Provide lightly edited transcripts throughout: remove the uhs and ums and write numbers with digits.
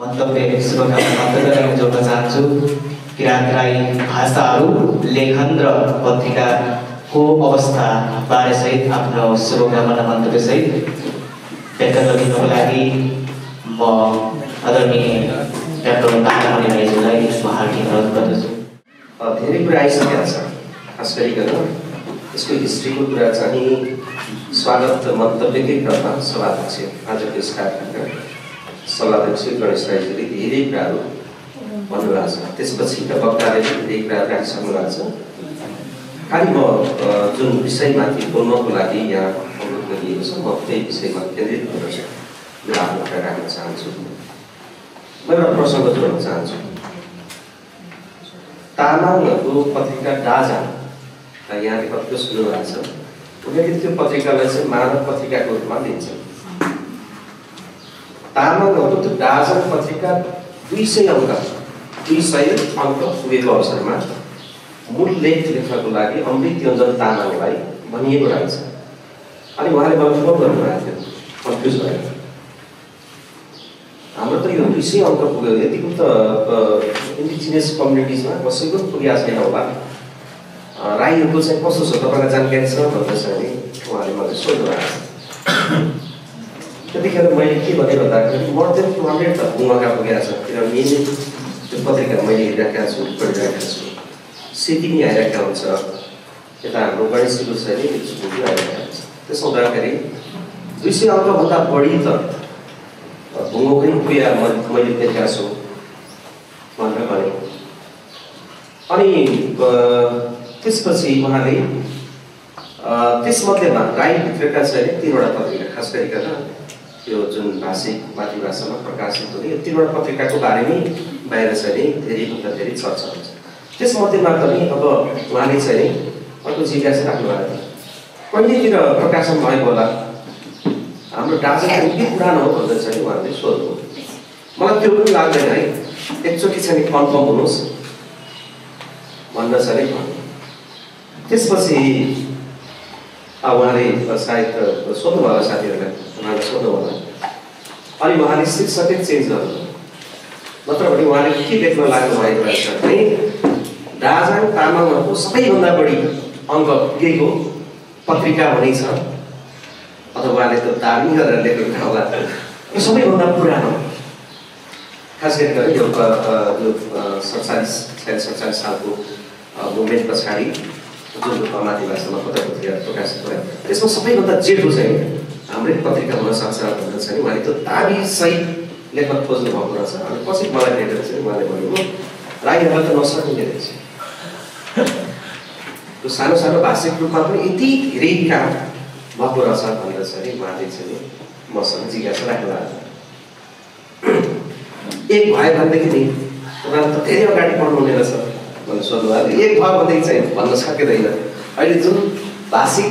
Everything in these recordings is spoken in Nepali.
मन्तव्य शुभकामना गर्न जोड्न चाहन्छु। किराँत राई भाषाहरू लेखन र पत्रिकाको अवस्था बारे सहित आफ्नो शुभकामना मन्तव्य सहित व्यक्त गर्नको लागि म आदरणीय डाक्टर नारायण राईज्यूलाई हार्दिक अनुरोध गर्दछु। धेरै कुरा आइसकेको छ, खास गरिकन यसको हिस्ट्रीको कुरा चाहिँ स्वागत मन्तव्यकै क्रममा सभाध्यक्ष आजको यस कार्यक्रमका सभाध्यक्ष गणेश राईजीले धेरै कुराहरू भन्नुभएको छ। त्यसपछि वक्ताले धेरै कुराहरू राखिसक्नु भएको छ। खालि म जुन विषयमाथि बोल्नको लागि यहाँ अनुरोध गरिएको छ म त्यही विषयमा केन्द्रित भएर मेरो आफ्नो कुरा राख्न चाहन्छु। म एउटा प्रसङ्ग जोड्न चाहन्छु। तामाङहरूको पत्रिका डाजा यहाँले कतिको सुन्नुभएको छ। उनीहरूले त्यो पत्रिकालाई चाहिँ मानव पत्रिकाको रूपमा लिन्छन्। तामाङहरूको त्यो डाजा पत्रिका 200 अङ्क पुगेको अवसरमा मूल लेख लेख्नको लागि अमृत योञ्जन तामाङलाई भनिएको रहेछ। अनि उहाँले मलाई फोन गर्नुभएको थियो, कन्फ्युज भयो। हाम्रो त यो 200 अङ्क पुग्यो, यतिको त इन्डिजिनियस कम्युनिटिजमा कसैको पुगेको छैन होला, राईहरूको चाहिँ कस्तो छ तपाईँलाई जानकारी छ भन्दैछ भने उहाँले मलाई सोध्नुभएको छ। त्यतिखेर मैले के भने भन्दाखेरि मोर देन 200 त बुङ्गा पुगेको छ, किनभने त्यो पत्रिका मैले हेरिरहेको छु, पढिरहेको छु। सेती पनि आइरहेको हुन्छ, यता हाम्रो गणेशजीको छ नि स्कुल आइरहेको हुन्छ। त्यसो हुँदाखेरि 200 अङ्कभन्दा बढी त भुङ्गोकै पुगेर मैले देखेको छु भनेर भने। अनि त्यसपछि उहाँले त्यसमध्येमा राईभित्रका चाहिँ 3वटा पत्रिका, खास गरिकन यो जुन भाषिक मातृभाषामा प्रकाशित हुने यो 3वटा पत्रिकाको बारेमै बाहिर चाहिँ धेरैभन्दा धेरै चर्चा हुन्छ। त्यसमध्येमा पनि अब उहाँले चाहिँ अर्को जिज्ञासा राख्नुभएको थियो, कहिलेतिर प्रकाशन भएको होला, हाम्रो डाजा चाहिँ के पुरानो हो भन्दै चाहिँ उहाँले सोध्नु। मलाई त्यो पनि लाग्दैन है, एकचोटि चाहिँ कन्फर्म हुनुहोस् भन्न चाहिँ भन्नु। त्यसपछि उहाँले सायद सोध्नु होला साथीहरूलाई, उहाँले सोध्नु होला। अनि उहाँले शीर्षकै चेन्ज गर्नु, नत्र भने उहाँले के लेख्न लाग्नु भएको रहेछ भने दार्जिलिङ तामाङहरूको सबैभन्दा बढी अङ्क पुगेको पत्रिका हुनेछ, अथवा उहाँले त्यो धार्मिक गरेर लेखेको होला र सबैभन्दा पुरानो। खास गरेर यो 47 सालको मुभमेन्ट पछाडि जुन मातृभाषामा पत्रिका प्रकाशित भयो त्यसमा सबैभन्दा जेठो चाहिँ हाम्रै पत्रिका हुन सक्छ भनेर चाहिँ उहाँले त्यो दाबी सहित लेख्न खोज्नु भएको रहेछ। अनि पछि मलाई भेटेर चाहिँ उहाँले भन्नुभयो राईहरूलाई त नसकिने रहेछ, त्यो सानो सानो भाषिक रूपमा पनि यति धेरै काम भएको रहेछ भनेर चाहिँ उहाँले चाहिँ मसँग जिज्ञासा राख्नु भएको छ। एक भयो भनेदेखि नि उहाँले त धेरै अगाडि पढ्नु हुने रहेछ भनेर सोध्नुभयो। एक भयो भनेदेखि चाहिँ भन्न सकिँदैन। अहिले जुन भाषिक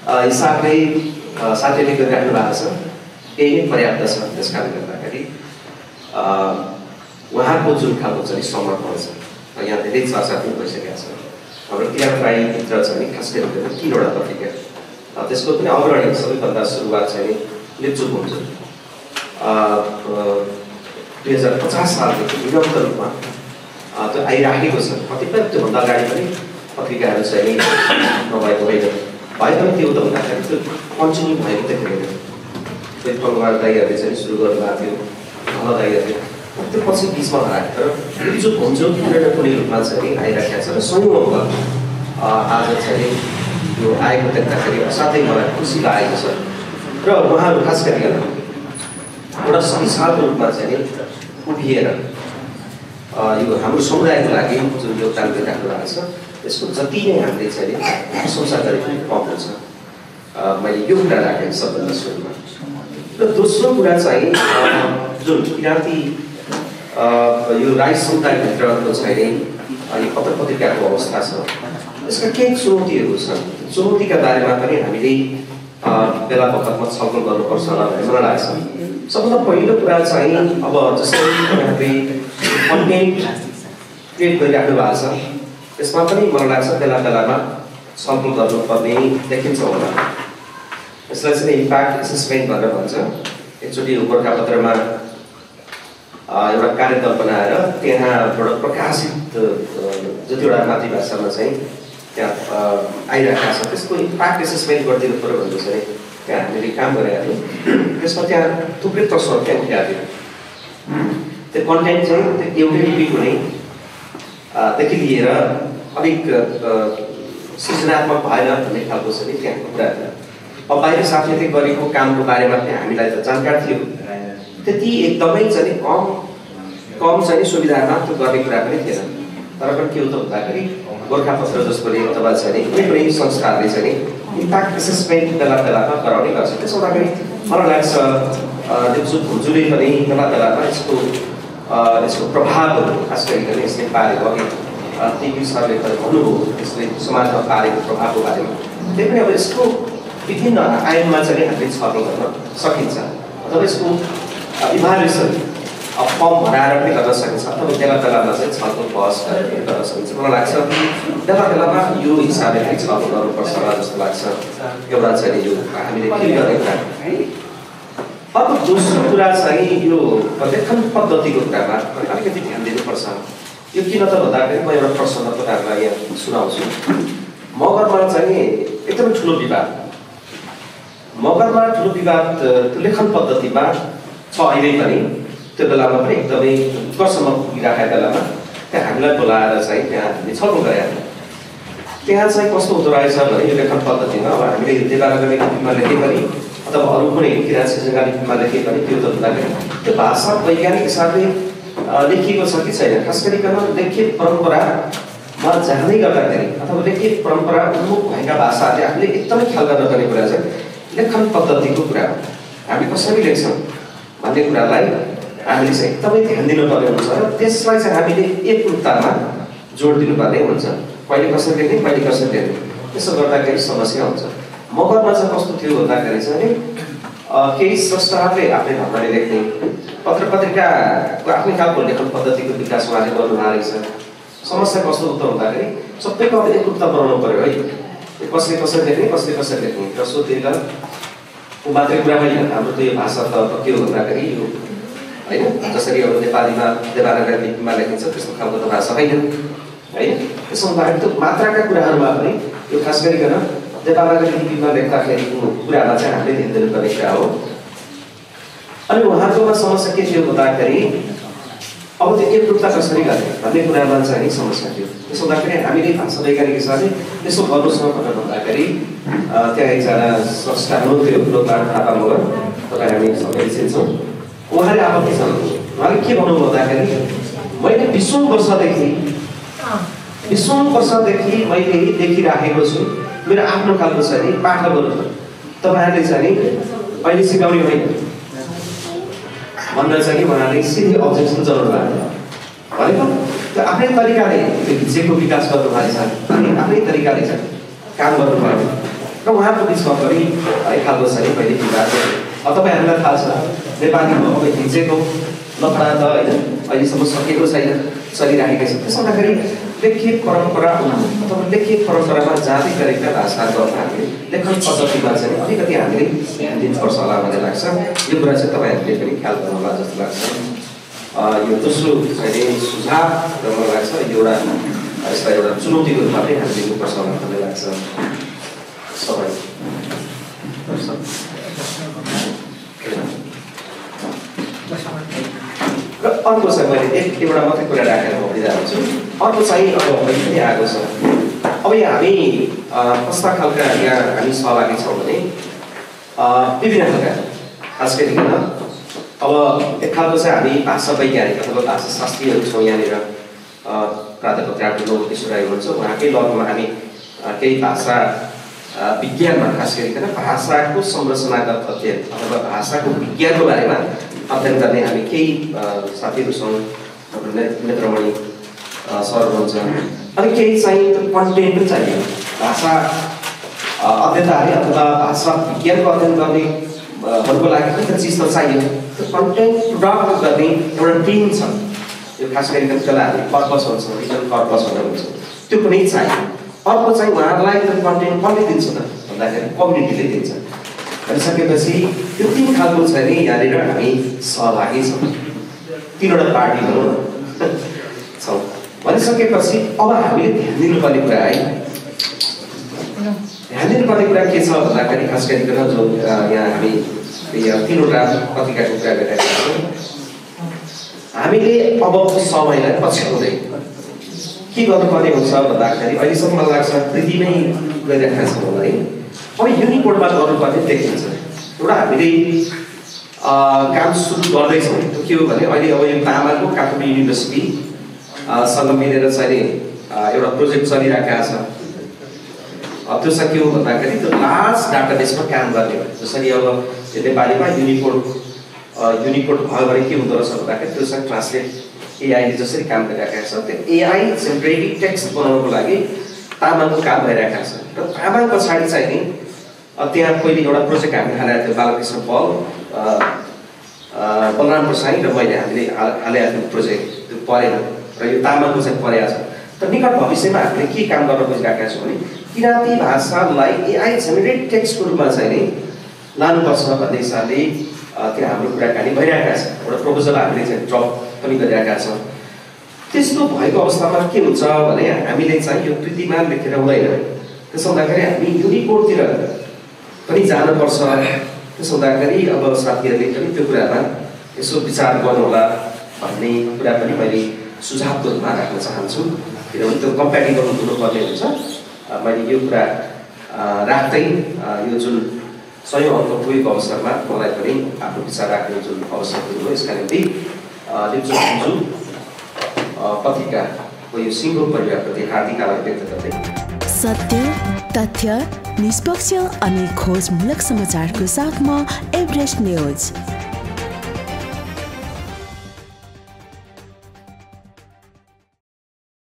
हिसाबले साथीले गरिराख्नु भएको छ त्यही नै पर्याप्त छ। त्यस कारणले गर्दाखेरि उहाँको जुन खालको चाहिँ समर्पण छ यहाँ धेरै चर्चा पनि भइसकेको छ। हाम्रो किराँत राईभित्र चाहिँ खास गरी 3वटा पत्रिका, त्यसको पनि अग्रणी सबैभन्दा सुरुवात चाहिँ लिप्चुक हुन्छ। 2050 सालदेखि निरन्तर रूपमा त्यो आइराखेको छ। कतिपय त्योभन्दा अगाडि पनि पत्रिकाहरू चाहिँ नभएको होइन, भए पनि त्यो त हुँदाखेरि त्यो कन्टिन्यू भएको देखेको थियो। परिवार दाइहरूले चाहिँ सुरु गर्नुभएको थियो, धन दाइहरूले त्यो पछि बिचमा हरायो। तर लिप्चुक हुन्छ कुनै न कुनै रूपमा चाहिँ आइराखेको छ र संयोग आज चाहिँ यो आएको देख्दाखेरि साथै मलाई खुसी लागेको छ। र उहाँहरू खास गरिकन एउटा संस्थाको रूपमा चाहिँ उभिएर यो हाम्रो समुदायको लागि जुन योगदान दिइराख्नु भएको छ त्यसको जति नै हामीले चाहिँ प्रशंसा गरेको कम हुन्छ। मैले यो कुरा राखेँ सबभन्दा सुरुमा। र दोस्रो कुरा चाहिँ जुन किराँती यो राई समुदायभित्रको चाहिँ अनि पत्र पत्रिकाको अवस्था छ यसका केही चुनौतीहरू छन्। चुनौतीका बारेमा पनि हामीले बेला बखतमा छलफल गर्नुपर्छ होला भन्ने मलाई लाग्छ। सबभन्दा पहिलो कुरा चाहिँ अब जस्तै उहाँहरूले कन्टेन्ट क्रिएट गरिराख्नु भएको छ त्यसमा पनि मलाई लाग्छ बेला बेलामा छलफल गर्नुपर्ने देखिन्छ होला। यसलाई चाहिँ इम्प्याक्ट एसेसमेन्ट भनेर भन्छ। एकचोटि गोर्खापत्रमा एउटा कार्यदल बनाएर त्यहाँबाट प्रकाशित जतिवटा मातृभाषामा चाहिँ त्यहाँ आइरहेका छ त्यसको इम्प्याक्ट एसेसमेन्ट गरिदिनु पऱ्यो भनेर चाहिँ त्यहाँ हामीले काम गरेका थियौँ। त्यसमा त्यहाँ थुप्रै प्रश्नहरू त्यहाँ उठेका थियो। त्यो कन्टेन्ट चाहिँ त्यो एउटै लिपिको नै देखि लिएर अलिक सृजनात्मक भएन भन्ने खालको छ नि त्यहाँको कुरा थियो। अब बाहिर साथीले गरेको कामको बारेमा चाहिँ हामीलाई त जानकारी थियो, त्यति एकदमै चाहिँ कम चाहिँ सुविधामा त्यो गर्ने कुरा पनि थिएन। तर पनि के हो त भन्दाखेरि गोर्खापत्र जसकोले अथवा चाहिँ कुनै पनि संस्थाहरूले चाहिँ इम्प्याक्ट एसेसमेन्ट बेला बेलामा गराउने गर्छ। त्यसो हुँदाखेरि मलाई लाग्छ दिउँसो भुजुले पनि बेला बेलामा यसको प्रभावहरू खास गरिकन यसले पारेको अघि टिभी सरले भन्नुभयो यसले समाजमा पारेको प्रभावको बारेमा। त्यही पनि अब यसको विभिन्न आयाममा चाहिँ हामीले छलफल गर्न सकिन्छ अथवा यसको इभ्यालुएसन फर्म बनाएर पनि गर्न सकिन्छ अथवा बेला बेलामा चाहिँ छलफल बहस गर्न सकिन्छ। मलाई लाग्छ बेला बेलामा यो हिसाबले पनि छलफल गर्नुपर्छ जस्तो लाग्छ। एउटा चाहिँ यो हामीले फिल गर्ने कुरा। अब दोस्रो कुरा चाहिँ यो लेखन पद्धतिको कुरामा अलिकति ध्यान दिनुपर्छ। यो किन त भन्दाखेरि म एउटा प्रश्न तपाईँहरूलाई यहाँ सुनाउँछु। मगरमा चाहिँ एकदमै ठुलो विवाद, मगरमा ठुलो विवाद त्यो लेखन पद्धतिमा छ अहिले पनि। त्यो बेलामा पनि एकदमै उत्कर्षमा पुगिराखेका बेलामा त्यहाँ हामीलाई बोलाएर चाहिँ त्यहाँ हामीले छलफल गरेका थियौँ। त्यहाँ चाहिँ कस्तो हुँदो रहेछ भने यो लेखन पद्धतिमा अब हामीले देवनागरी लिपिमा लेखे पनि अथवा अरू कुनै किराँत सृजनका लिपिमा लेखे पनि त्यो त हुँदाखेरि त्यो भाषा वैज्ञानिक हिसाबले लेखिएको छ कि छैन। खास गरिकन लेखित परम्परामा जाँदै गर्दाखेरि अथवा लेखित परम्परा उन्मुख भएका भाषाहरूले हामीले एकदमै ख्याल गर्नुपर्ने कुरा चाहिँ लेखन पद्धतिको कुरा हो। हामी कसरी लेख्छौँ भन्ने कुरालाई हामीले चाहिँ एकदमै ध्यान दिनुपर्ने हुन्छ र त्यसलाई चाहिँ हामीले एकरूपतामा जोड दिनुपर्ने हुन्छ। कहिले कसरी लेख्ने कहिले कसरी लेख्ने त्यसो गर्दाखेरि समस्या हुन्छ। मगरमा चाहिँ कस्तो थियो भन्दाखेरि चाहिँ केही स्रष्टाहरूले आफ्नै ढङ्गले लेख्ने, पत्र पत्रिकाको आफ्नै खालको लेखन पद्धतिको विकास उहाँले गर्नुभएको रहेछ। समस्या कस्तो त भन्दाखेरि सबैको अब एकरूपता बनाउनु पऱ्यो है। कसले कसरी लेख्ने कसले कसरी लेख्ने र सोधेर ऊ मात्रै कुरा होइन। हाम्रो त यो भाषा त के हो भन्दाखेरि यो होइन जसरी अब नेपालीमा देवनागरी लिपिमा लेखिन्छ त्यस्तो खालको त भाषा होइन होइन। त्यसो हुँदाखेरि त्यो मात्राका कुराहरूमा पनि यो खास गरिकन देवनागरी लिपिमा लेख्दाखेरिको कुरामा चाहिँ हामीले ध्यान दिनुपर्ने कुरा हो। अनि उहाँहरूकोमा समस्या के थियो भन्दाखेरि अब त्यो एकरूपता कसरी गर्ने भन्ने कुरामा चाहिँ समस्या थियो। त्यसो हुँदाखेरि हामीले भाषा वैज्ञानिक हिसाबले यसो गर्नुहोस् न भनेर भन्दाखेरि त्यहाँ एकजना स्रष्टा हुनुहुन्थ्यो लोकनाथ थापा मगर, तपाईँ हामी सबै चिन्छौँ। उहाँले आपत्ति छ। उहाँले के भन्नु भन्दाखेरि मैले 20औं वर्षदेखि मैले देखिराखेको छु मेरो आफ्नो खालको छ नि पाठकहरू तपाईँहरूले चाहिँ अहिले सिकाउने होइन भनेर चाहिँ उहाँले सिधै अब्जेक्सन जनाउनु भएको भनेको त्यो आफ्नै तरिकाले त्यो हिज्जेको विकास गर्नुभएको छ अनि आफ्नै तरिकाले चाहिँ काम गर्नुभयो र उहाँको बिचमा पनि है खालको छ नि मैले विकास अब तपाईँहरूलाई थाहा छ नेपालीमा अब हिज्जेको लफडा त होइन अहिलेसम्म सकेको छैन, चलिरहेकै छ। त्यसो हुँदाखेरि लेखित परम्परा अथवा लेखित परम्परामा जाँदै गरेका भाषाहरूको हामीले लेखन पद्धतिमा चाहिँ अलिकति हामीले ध्यान दिनुपर्छ होला भन्ने लाग्छ। यो कुरा चाहिँ तपाईँहरूले पनि ख्याल गर्नु होला जस्तो लाग्छ। यो दोस्रो चाहिँ सुझाव र मलाई लाग्छ यो एउटा यसलाई एउटा चुनौतीको रूपमा पनि हामीले लिनुपर्छ होला भन्ने लाग्छ सबै। र अर्को चाहिँ मैले एउटा मात्रै कुरा राखेर म बिदा हुन्छु। अर्को चाहिँ अब पनि आएको छ। अब यहाँ हामी कस्ता खालका यहाँ हामी सहभागी छौँ भने विभिन्न खालका खास गरिकन अब एक खालको चाहिँ हामी भाषा वैज्ञानिक अथवा भाषा शास्त्रीहरू छौँ। यहाँनिर प्राध्यापक डाक्टर नवकिशोर राई हुनुहुन्छ, उहाँकै लगमा हामी केही भाषा विज्ञानमा खास गरिकन भाषाको संरचनागत अध्ययन अथवा भाषाको विज्ञानको बारेमा अध्ययन गर्ने हामी केही साथीहरू छौँ। नेत्रमणि सर हुनुहुन्छ। अनि केही चाहिँ त्यो कन्टेन्ट पनि चाहियो भाषा अध्येताहरूले अथवा भाषा विज्ञानको अध्ययन गर्नेहरूको लागि पनि त चिज त चाहियो। त्यो कन्टेन्ट प्रडक्ट गर्ने एउटा टिम छ। यो खास गरिकन त्यसलाई हामी कर्पस भन्छ, रिजन कर्पस भनेर भन्छ, त्यो पनि चाहियो। अर्को चाहिँ उहाँहरूलाई त्यो कन्टेन्ट कसले दिन्छ त भन्दाखेरि कम्युनिटीले दिन्छ। भनिसकेपछि त्यो 3 खालको छ नि यहाँनिर हामी सहभागी छौँ। 3वटा पार्टी भनौँ न छौँ भनिसकेपछि अब हामीले ध्यान दिनुपर्ने कुरा है ध्यान दिनुपर्ने कुरा के छ भन्दाखेरि खास गरिकन जो यहाँ हामी 3वटा पत्रिकाको कुरा गरिरहेका छौँ हामीले अबको समयलाई पछ्याउँदै के गर्नुपर्ने हुन्छ भन्दाखेरि अहिलेसम्म मलाई लाग्छ वृद्धिमै गइरहेका छौँ है अब युनिकोडमा गर्नुपर्ने देखिन्छ एउटा हामीले काम सुरु गर्दैछौँ त्यो के हो भने अहिले अब यो तामाङको काठमाडौँ युनिभर्सिटी सँग मिलेर चाहिँ एउटा प्रोजेक्ट चलिरहेका छ त्यो चाहिँ के हो भन्दाखेरि त्यो लार्ज डाटाबेसमा काम गर्ने हो जसरी अब यो नेपालीमा युनिकोड भयो भने के हुँदो रहेछ भन्दाखेरि त्यो चाहिँ ट्रान्सलेट एआईले जसरी काम गरिरहेका छ त्यो एआई जेनरेटिभ टेक्स्ट बनाउनको लागि तामाङको काम भइरहेका छ र तामाङ पछाडि चाहिँ नि त्यहाँ पहिले एउटा प्रोजेक्ट हामीले हालेको थियो बालकृष्ण पल बलराम प्रसाई र मैले हामीले हालेको थियो प्रोजेक्ट त्यो परेन र यो तामाङको चाहिँ परेको छ त निकट भविष्यमा हामीले के काम गर्न खोजिरहेका छौँ भने किराँती भाषालाई एआई जेनेरेट टेक्स्टको रूपमा चाहिँ नि लानुपर्छ भन्ने हिसाबले त्यहाँ हाम्रो कुराकानी भइरहेका छ एउटा प्रपोजल हामीले चाहिँ ड्रप पनि गरिरहेका छौँ त्यस्तो भएको अवस्थामा के हुन्छ भने हामीले चाहिँ यो द्वितीयमा लेखेर हुँदैन त्यसो हुँदाखेरि हामी युनिकोडतिर पनि जानुपर्छ त्यसो हुँदाखेरि अब साथीहरूले पनि त्यो कुरामा यसो विचार गर्नुहोला भन्ने कुरा पनि मैले सुझावको रूपमा राख्न चाहन्छु किनभने त्यो कम्प्याटिबल हुनुपर्ने हुन्छ मैले यो कुरा राख्दै यो जुन 100औं अङ्क पुगेको अवसरमा मलाई पनि आफ्नो विचार राख्ने जुन अवसर पुग्यो यसका निम्ति लिप्चु पत्रिकाको यो सिङ्गो परिवारप्रति हार्दिक आभार व्यक्त गर्दै सत्य तथ्य निष्पक्ष अनि खोजमूलक समाचारको साथमा एभरेस्ट न्यूज।